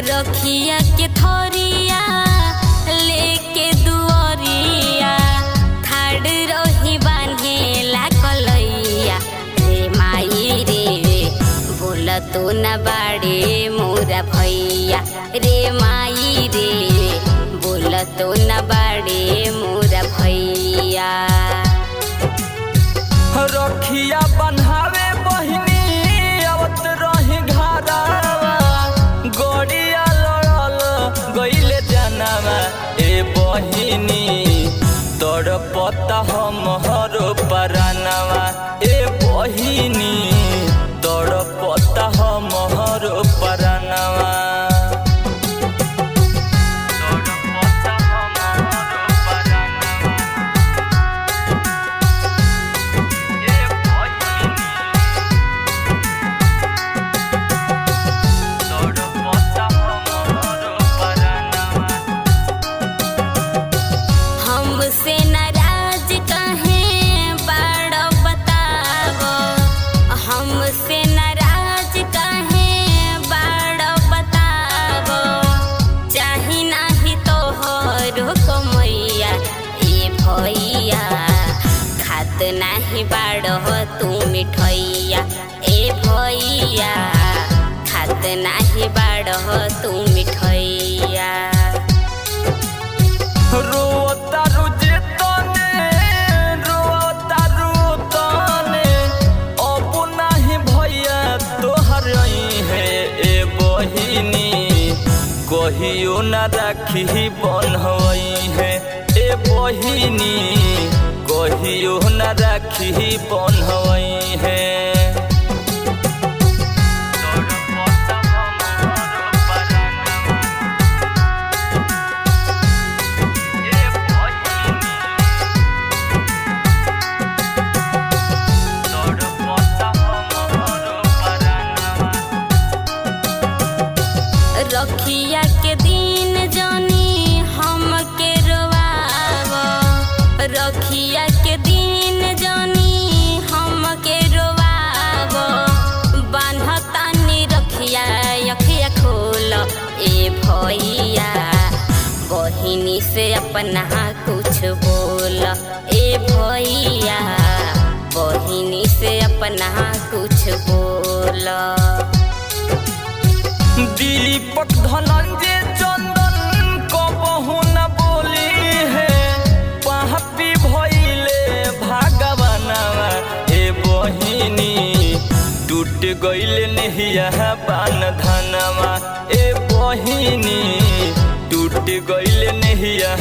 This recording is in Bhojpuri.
रखिया के थोरिया लेके दुआरिया ठाड़ रही बांधेला कलैया रे माई रे बोल तो न बाड़े मोरा भैया रे माई रे बोल तो न बाड़े मोरा भैया। रखिया बन्हावे बहिनी आवत रही घरवा गड़िया लड़ल गईले जानवा ए बहिनी तड़पता हमरो परानवा ए बहिनी तड़पता हमरो परानवा। हमसे नाराज काहे बाड़ो बतावो हमसे नाराज काहे बाड़ो बतावो चाही नाही तोहरो कमैया ए भैया खात नाही बाड़ो तू मिठैया ए भैया खात नाही बाड़ो तू मिठैया। रोतारू जेतने रोतारू तने अब नाही भैया तोहर है ए बहिनी कहियो न राखी बन्हवई है ए बहिनी कहियो न राखी बन्हवई है। रखिया के दिन जानी हमके रोवावो रखिया के दिन जानी हमके रोवावो बान्हतानी रखिया अखिया खोल ए भैया बहिनी से अपना कुछ बोल ए भैया बहिनी से अपना कुछ बोल। दीपक धनंजय चंदन कबहू न बोली है पापी भइले भगवानवा ए बहिनी टूट गइले नहिया बान धनवा ए बहिनी टूट गइले नहिया